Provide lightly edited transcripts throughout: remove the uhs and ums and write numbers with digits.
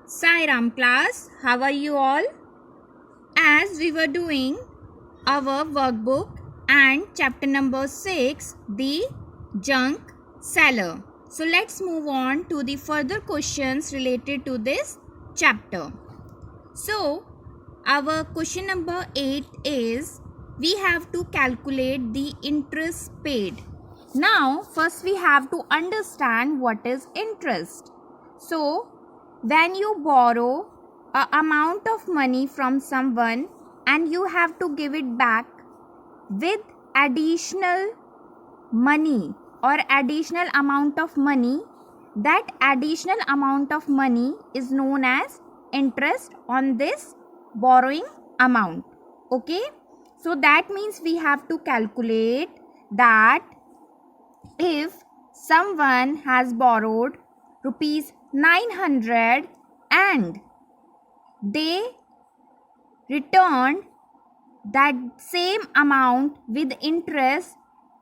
Sai Ram class, how are you all? As we were doing our workbook and chapter number 6, the junk seller. So let's move on to the further questions related to this chapter. So our question number 8 is we have to calculate the interest paid. Now first we have to understand what is interest. So when you borrow a amount of money from someone and you have to give it back with additional money or additional amount of money, that additional amount of money is known as interest on this borrowing amount. Okay, so that means we have to calculate that if someone has borrowed rupees 900 and they returned that same amount with interest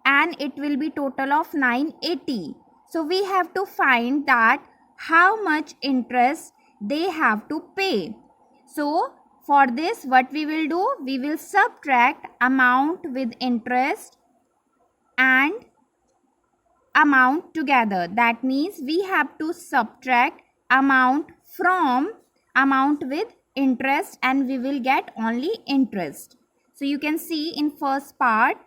and it will be total of 980. So we have to find that how much interest they have to pay. So for this what we will do, we will subtract amount with interest and amount together. That means we have to subtract amount from amount with interest and we will get only interest. So you can see in first part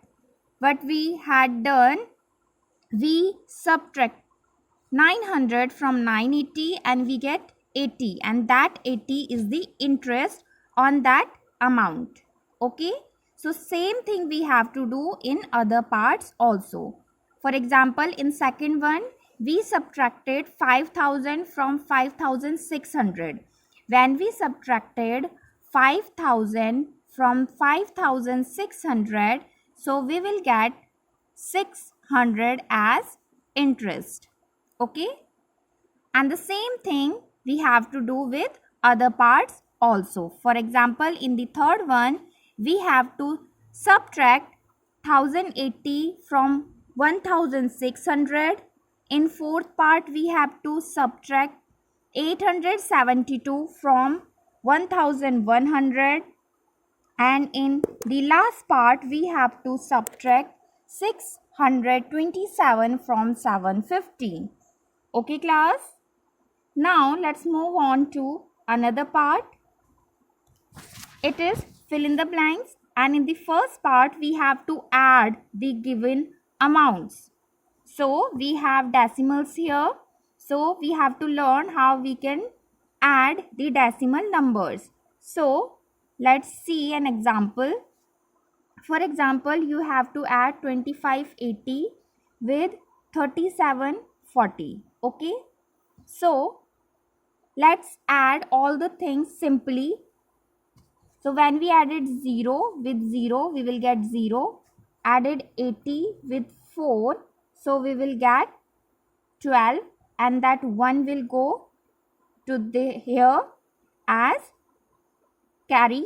what we had done, we subtract 900 from 980 and we get 80, and that 80 is the interest on that amount. Okay, so same thing we have to do in other parts also. For example, in second one, we subtracted 5000 from 5600. When we subtracted 5000 from 5600, so we will get 600 as interest. Okay, and the same thing we have to do with other parts also. For example, in the third one, we have to subtract 1080 from 1600. In fourth part, we have to subtract 872 from 1100, and in the last part we have to subtract 627 from 750. Okay class, now let's move on to another part. It is fill in the blanks, and in the first part we have to add the given amounts. So we have decimals here, so we have to learn how we can add the decimal numbers. So let's see an example. For example, you have to add 2580 with 3740. Okay, so let's add all the things simply. So when we added 0 with 0, we will get 0. Added 80 with 4, so we will get 12, and that 1 will go to the here as carry.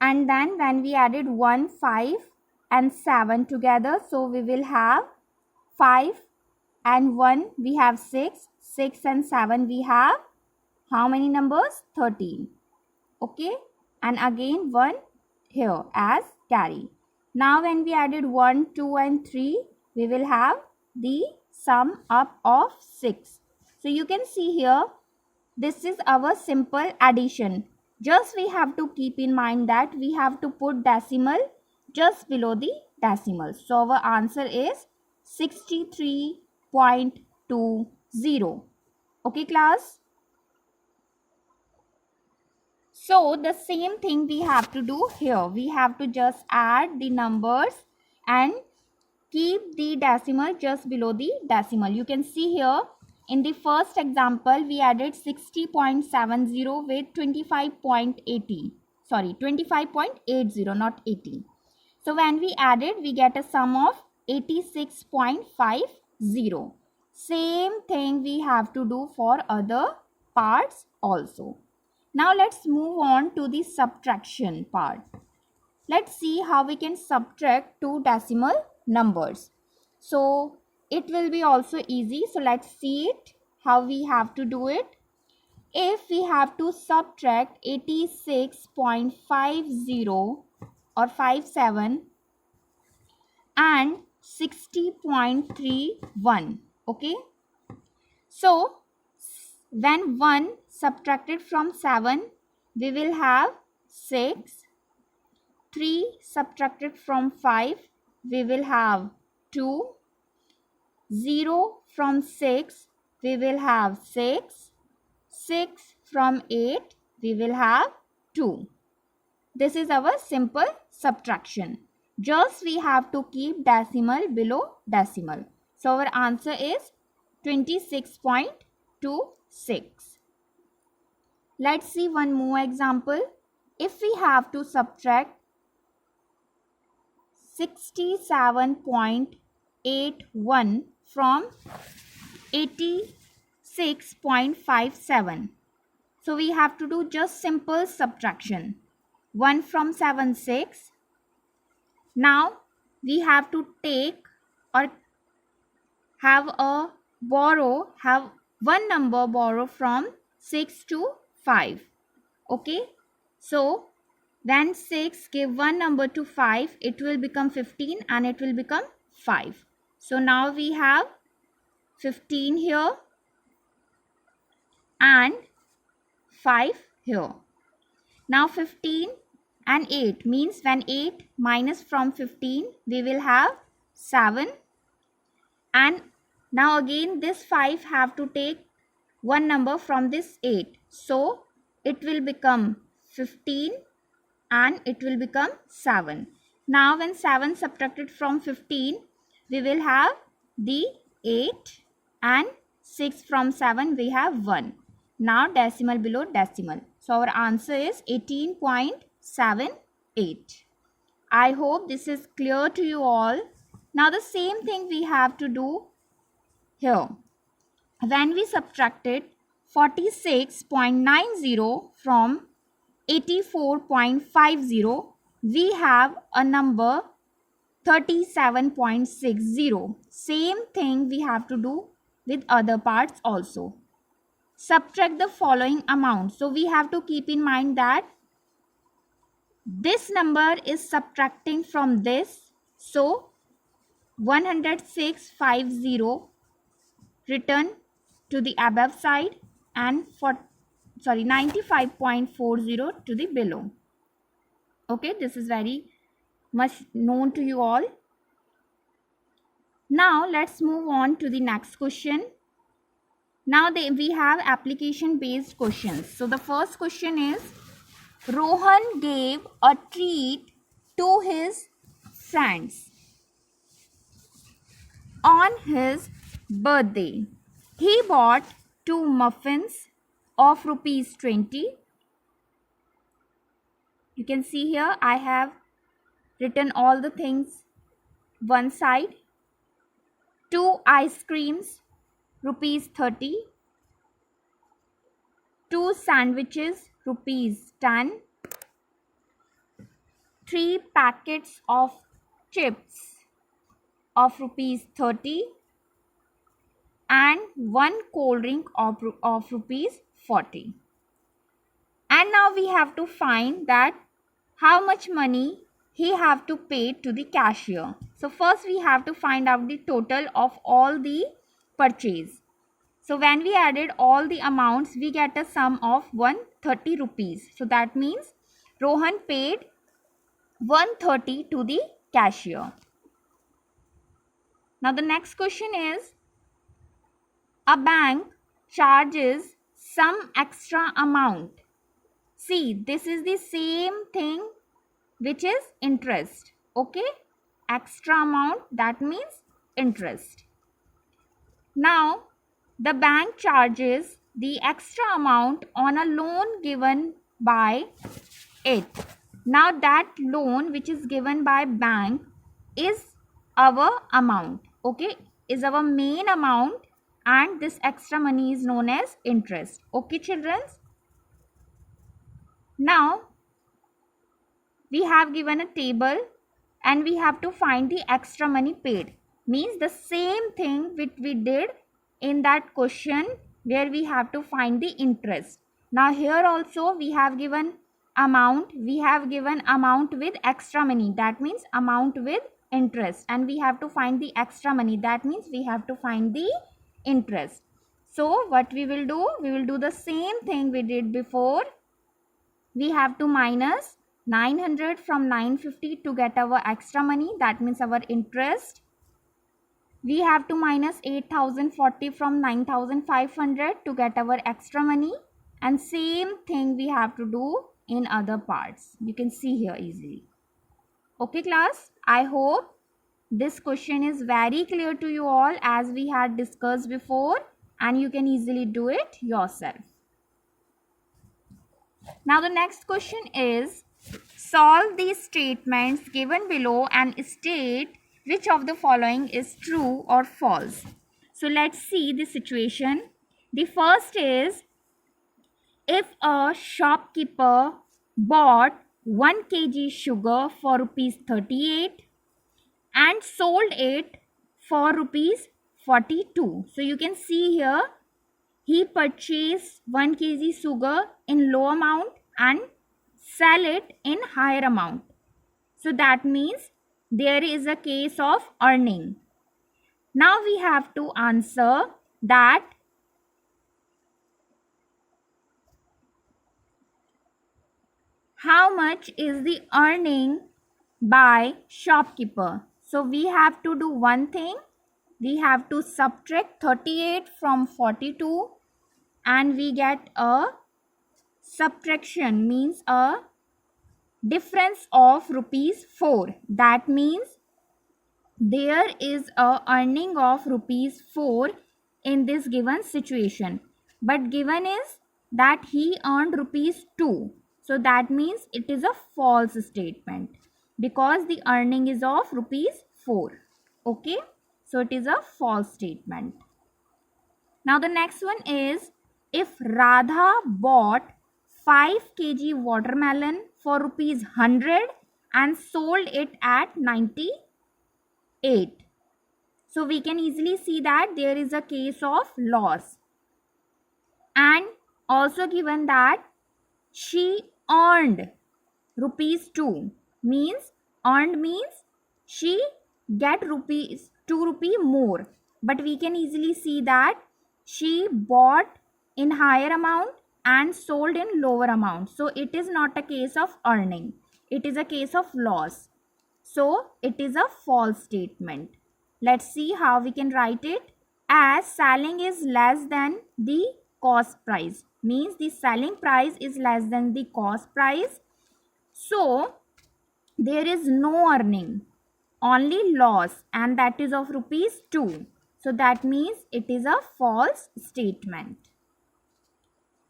And then when we added 1, 5 and 7 together, so we will have 5 and 1 we have 6, 6 and 7 we have how many numbers? 13. Okay, and again 1 here as carry. Now when we added 1, 2 and 3, we will have the sum up of 6. So you can see here, this is our simple addition. Just we have to keep in mind that we have to put decimal just below the decimal. So our answer is 63.20. Okay class? So the same thing we have to do here. We have to just add the numbers and keep the decimal just below the decimal. You can see here in the first example we added 60.70 with 25.80. Sorry, 25.80, not 80. So when we added, we get a sum of 86.50. Same thing we have to do for other parts also. Now let's move on to the subtraction part. Let's see how we can subtract two decimal numbers. So it will be also easy. So let's see it, how we have to do it. if we have to subtract 86.50 or 57 and 60.31, okay? So when 1 subtracted from 7, we will have 6. 3 subtracted from 5, we will have 2. 0 from 6, we will have 6. 6 from 8, we will have 2. This is our simple subtraction. Just we have to keep decimal below decimal. So our answer is 26.26. Let's see one more example. If we have to subtract 67.81 from 86.57. So we have to do just simple subtraction. 1 from 7, 6. Now we have to take or have one number borrow from 6 to 5. Okay. So when 6 give one number to 5, it will become 15 and it will become 5. So now we have 15 here and 5 here. Now 15 and 8 means when 8 minus from 15, we will have 7. And now again this 5 have to take one number from this 8. So it will become 15 and it will become 7. Now when 7 subtracted from 15, we will have the 8 and 6 from 7 we have 1. Now decimal below decimal. So our answer is 18.78. I hope this is clear to you all. Now the same thing we have to do here. When we subtracted 46.90 from 84.50, we have a number 37.60. Same thing we have to do with other parts also. Subtract the following amount. So we have to keep in mind that this number is subtracting from this. So 106.50 written to the above side and 95.40 to the below. Okay, this is very much known to you all. Now let's move on to the next question. Now we have application based questions. So the first question is, Rohan gave a treat to his friends on his birthday. He bought 2 muffins of rupees 20. You can see here I have written all the things one side. 2 ice creams rupees 30. 2 sandwiches rupees 10. 3 packets of chips of rupees 30 and 1 cold drink of rupees 40. And now we have to find that how much money he have to pay to the cashier. So first we have to find out the total of all the purchase. So when we added all the amounts, we get a sum of 130 rupees. So that means Rohan paid 130 to the cashier. Now the next question is, a bank charges some extra amount. See, this is the same thing which is interest. Okay, extra amount, that means interest. Now the bank charges the extra amount on a loan given by it. Now that loan which is given by bank is our amount. Okay, is our main amount, and this extra money is known as interest. Okay children. Now we have given a table and we have to find the extra money paid. Means the same thing which we did in that question where we have to find the interest. Now here also we have given amount. We have given amount with extra money. That means amount with interest. And we have to find the extra money. That means we have to find the interest. So what we will do? We will do the same thing we did before. We have to minus 900 from 950 to get our extra money. That means our interest. We have to minus 8040 from 9500 to get our extra money. And same thing we have to do in other parts. You can see here easily. Okay class, I hope this question is very clear to you all as we had discussed before, and you can easily do it yourself. Now the next question is, solve these statements given below and state which of the following is true or false. So let's see the situation. The first is, if a shopkeeper bought 1 kg sugar for rupees 38 and sold it for rupees 42. So you can see here, he purchased 1 kg sugar in low amount and sell it in higher amount. So that means there is a case of earning. Now we have to answer that how much is the earning by shopkeeper. So we have to do one thing. We have to subtract 38 from 42 and we get a subtraction, means a difference of rupees 4. That means there is a earning of rupees 4 in this given situation. But given is that he earned rupees 2. So that means it is a false statement because the earning is of rupees 4. Okay. So it is a false statement. Now the next one is, if Radha bought 5 kg watermelon for rupees 100 and sold it at 98. So we can easily see that there is a case of loss. And also given that she earned rupees 2, means earned means she get rupees 2 rupee more. But we can easily see that she bought in higher amount and sold in lower amount. So it is not a case of earning. It is a case of loss. So it is a false statement. Let's see how we can write it. As selling is less than the cost price, means the selling price is less than the cost price. So there is no earning, only loss, and that is of rupees 2. So that means it is a false statement.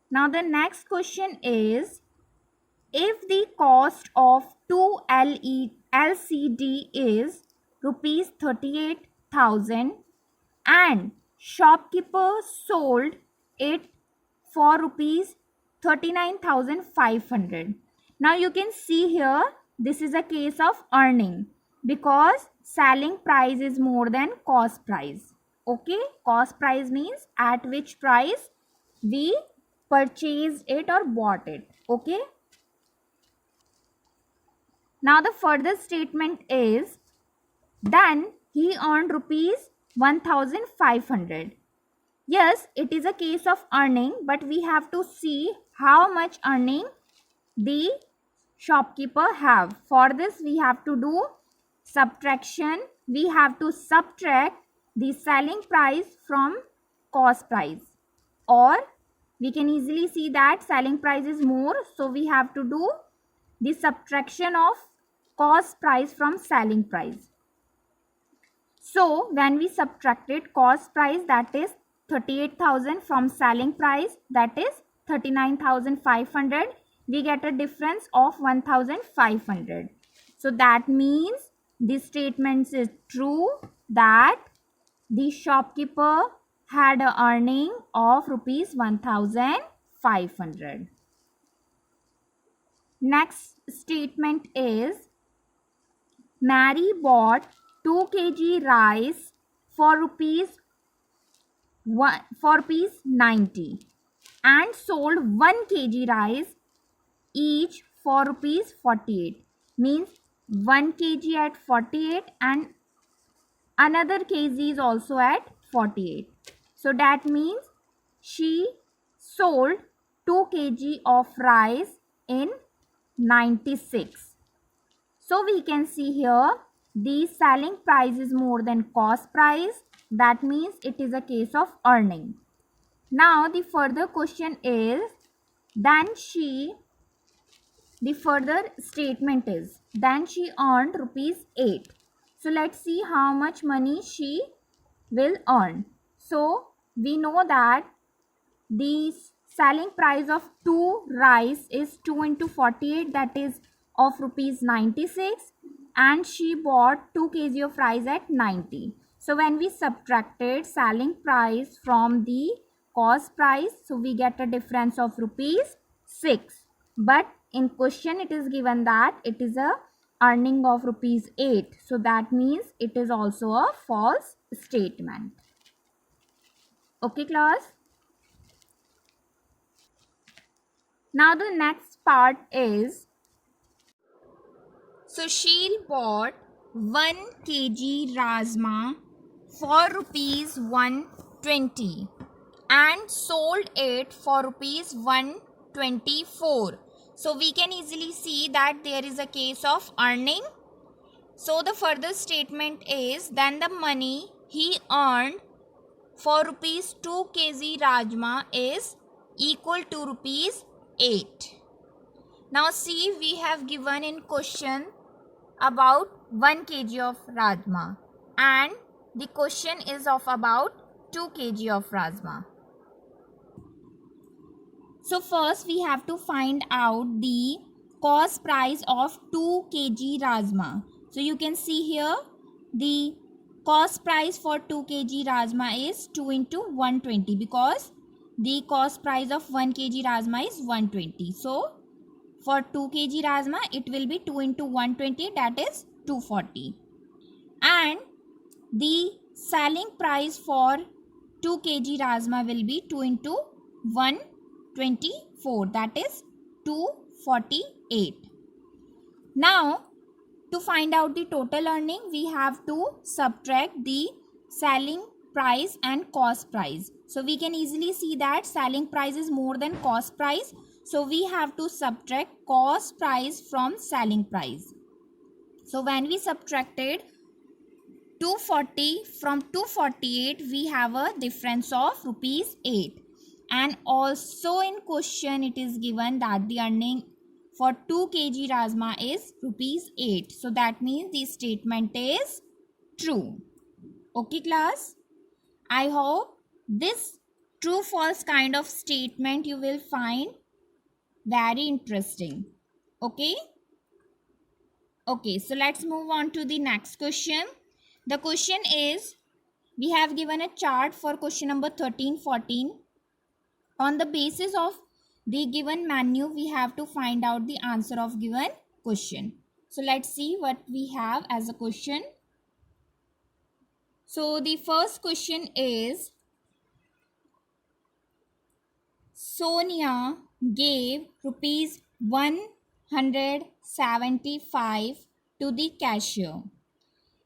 Now the next question is, if the cost of 2 LCD is rupees 38,000 and shopkeeper sold it for rupees 39,500. Now you can see here, this is a case of earning because selling price is more than cost price. Okay, cost price means at which price we purchased it or bought it. Okay. Now the further statement is, then he earned rupees 1,500. Yes, it is a case of earning, but we have to see how much earning the shopkeeper have. For this we have to do subtraction. We have to subtract the selling price from cost price, or we can easily see that selling price is more, so we have to do the subtraction of cost price from selling price. So when we subtracted cost price, that is 38,000, from selling price, that is 39,500, we get a difference of 1,500. So that means this statement is true that the shopkeeper had a earning of rupees 1,500. Next statement is, Mary bought 2 kg rice for rupees 90 and sold 1 kg rice each for rupees 48. Means 1 kg at 48 and another kg is also at 48. So that means she sold 2 kg of rice in 96. So we can see here the selling price is more than cost price. That means it is a case of earning. Now the further question is, the further statement is, then she earned rupees 8. So let's see how much money she will earn. So we know that the selling price of 2 rice is 2 into 48, that is of rupees 96, and she bought 2 kg of rice at 90. So when we subtracted selling price from the cost price, so we get a difference of rupees 6. But in question it is given that it is a earning of rupees 8. So that means it is also a false statement. Okay class? Now the next part is, Sushil bought 1 kg Rajma for rupees 120 and sold it for rupees 124. So we can easily see that there is a case of earning. So the further statement is, then the money he earned for rupees 2 kg Rajma is equal to rupees 8. Now see, we have given in question about 1 kg of Rajma and the question is of about 2 kg of Rajma. So first we have to find out the cost price of 2 kg Rajma. So you can see here the cost price for 2 kg Rajma is 2 into 120 because the cost price of 1 kg Rajma is 120. So for 2 kg Rajma, it will be 2 into 120, that is 240. And the selling price for 2 kg Rajma will be 2 into 124, that is 248. Now, to find out the total earning, we have to subtract the selling price and cost price. So we can easily see that selling price is more than cost price. So we have to subtract cost price from selling price. So when we subtracted 240 from 248, we have a difference of rupees 8. And also in question it is given that the earning for 2 kg Rajma is rupees 8. So that means the statement is true. Okay class? I hope this true false kind of statement you will find very interesting. Okay? Okay, so let's move on to the next question. The question is, we have given a chart for question number 13, 14. On the basis of the given menu, we have to find out the answer of given question. So let's see what we have as a question. So the first question is, Sonia gave rupees 175 to the cashier.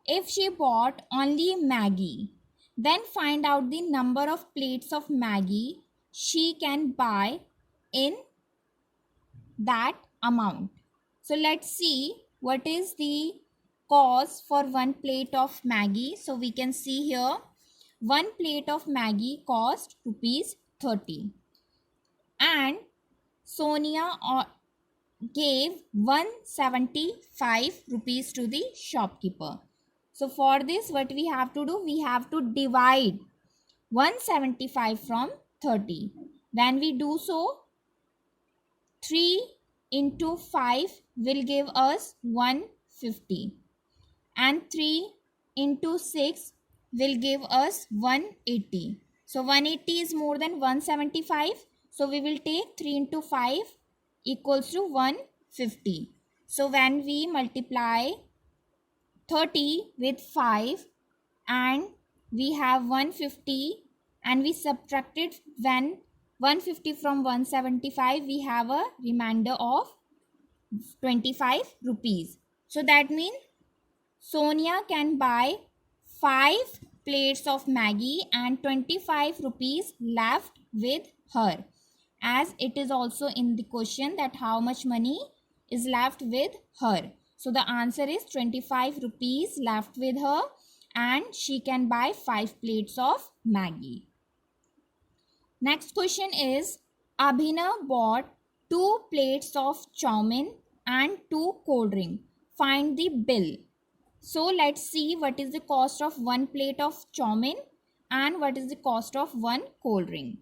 If she bought only Maggie, then find out the number of plates of Maggie she can buy in that amount. So let's see what is the cost for 1 plate of Maggie. So we can see here 1 plate of Maggie cost rupees 30 and Sonia gave 175 rupees to the shopkeeper. So for this what we have to do, we have to divide 175 from 30. When we do so, 3 into 5 will give us 150 and 3 into 6 will give us 180. So 180 is more than 175. So we will take 3 into 5 equals to 150. So when we multiply 30 with 5 and we have 150 and we subtract it when 150 from 175, we have a remainder of 25 rupees. So that means Sonia can buy 5 plates of Maggi and 25 rupees left with her. As it is also in the question that how much money is left with her. So the answer is 25 rupees left with her and she can buy 5 plates of Maggi. Next question is Abhinav bought 2 plates of chow mein and 2 cold drink. Find the bill. So let's see what is the cost of 1 plate of chow mein and what is the cost of 1 cold drink.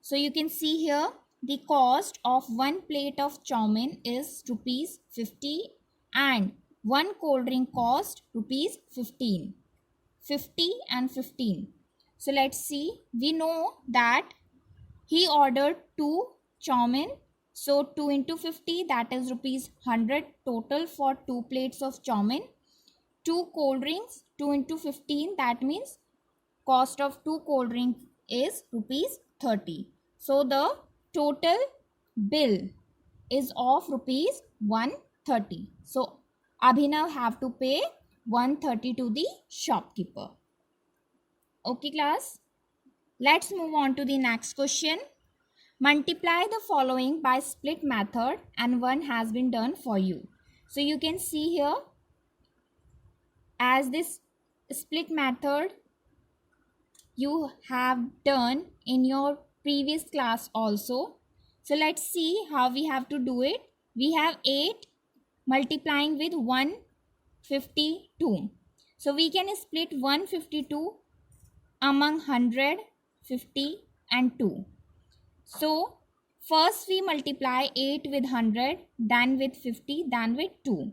So you can see here the cost of 1 plate of chow mein is rupees 50 and 1 cold drink cost rupees 15. 50 and 15. So let's see. We know that he ordered 2 chow mein. So 2 into 50, that is rupees 100 total for 2 plates of chow mein. 2 cold drinks, 2 into 15, that means cost of 2 cold drinks is rupees 30. So the total bill is of rupees 130. So Abhinav have to pay 130 to the shopkeeper. Okay class, let's move on to the next question. Multiply the following by split method and one has been done for you. So you can see here as this split method you have done in your previous class also. So let's see how we have to do it. We have 8 multiplying with 152. So we can split 152 among 100, 50 and 2. So first we multiply 8 with 100, then with 50, then with 2.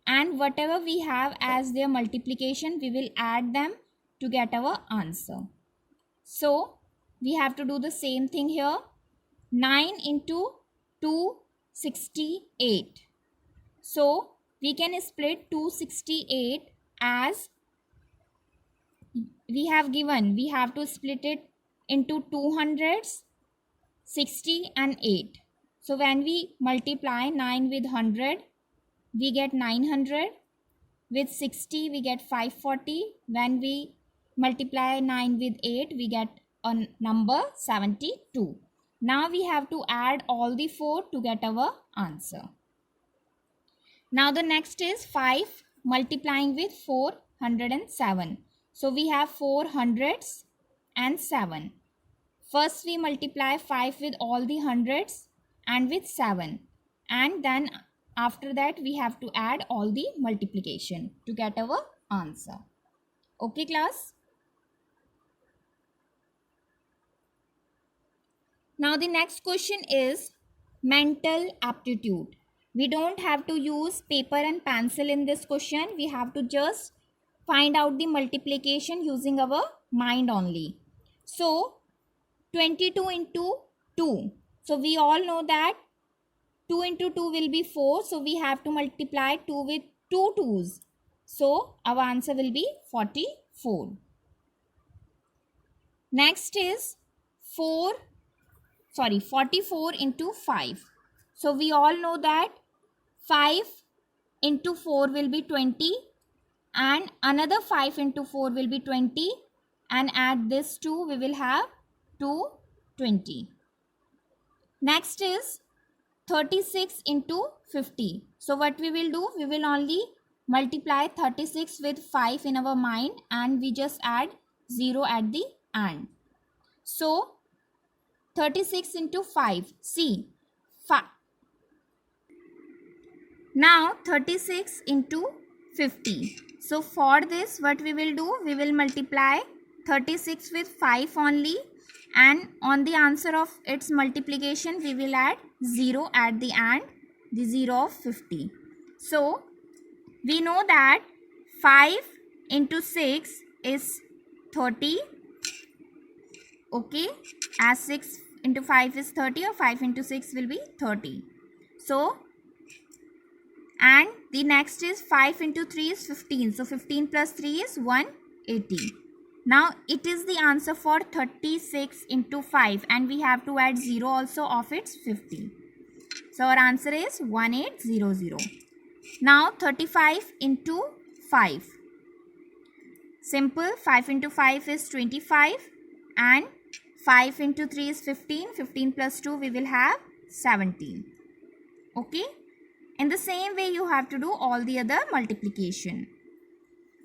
And whatever we have as their multiplication, we will add them to get our answer. So we have to do the same thing here. 9 into 268. So we can split 268 as we have given. We have to split it into 200s, 60 and 8. So when we multiply 9 with 100, we get 900. With 60, we get 540. When we multiply 9 with 8, we get a number 72. Now we have to add all the 4 to get our answer. Now the next is 5 multiplying with 407. So we have 4 hundreds and 7. First we multiply 5 with all the hundreds and with 7. And then after that we have to add all the multiplication to get our answer. Okay class? Now the next question is mental aptitude. We don't have to use paper and pencil in this question. We have to just find out the multiplication using our mind only. So 22 into 2. So we all know that 2 into 2 will be 4. So we have to multiply 2 with 2 2's. So our answer will be 44. Next is 44 into 5. So we all know that 5 into 4 will be 20 and another 5 into 4 will be 20 and add this 2 we will have 220. Next is 36 into 50. So what we will do, we will only multiply 36 with 5 in our mind and we just add 0 at the end. So 36 into 5. See, now 36 into 50. So for this what we will do, we will multiply 36 with 5 only and on the answer of its multiplication we will add 0 at the end, the 0 of 50. So we know that 5 into 6 is 30. Okay, as 6 into 5 is 30 or 5 into 6 will be 30. So and the next is 5 into 3 is 15. So 15 plus 3 is 180. Now it is the answer for 36 into 5 and we have to add 0 also of its 50. So our answer is 1800. Now 35 into 5. Simple, 5 into 5 is 25 and 5 into 3 is 15. 15 plus 2 we will have 17. Okay. In the same way you have to do all the other multiplication.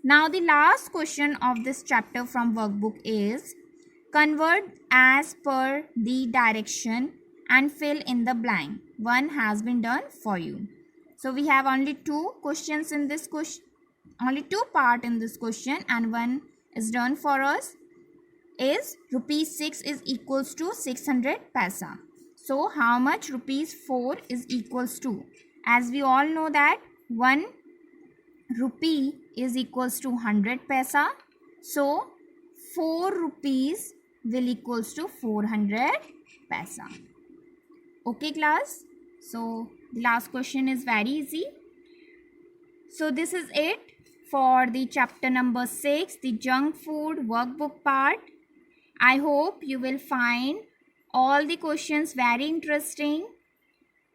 Now the last question of this chapter from workbook is convert as per the direction and fill in the blank. One has been done for you. So we have only two questions in this question, only two part in this question, and one is done for us. Is rupees 6 is equals to 600 paisa. So how much rupees 4 is equals to? As we all know that 1 rupee is equals to 100 paisa. So 4 rupees will equals to 400 paisa. Okay class. So the last question is very easy. So this is it for the chapter number 6, the junk food workbook part. I hope you will find all the questions very interesting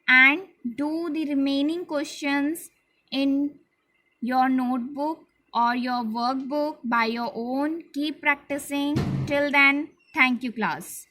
and do the remaining questions in your notebook or your workbook by your own. Keep practicing. Till then, thank you class.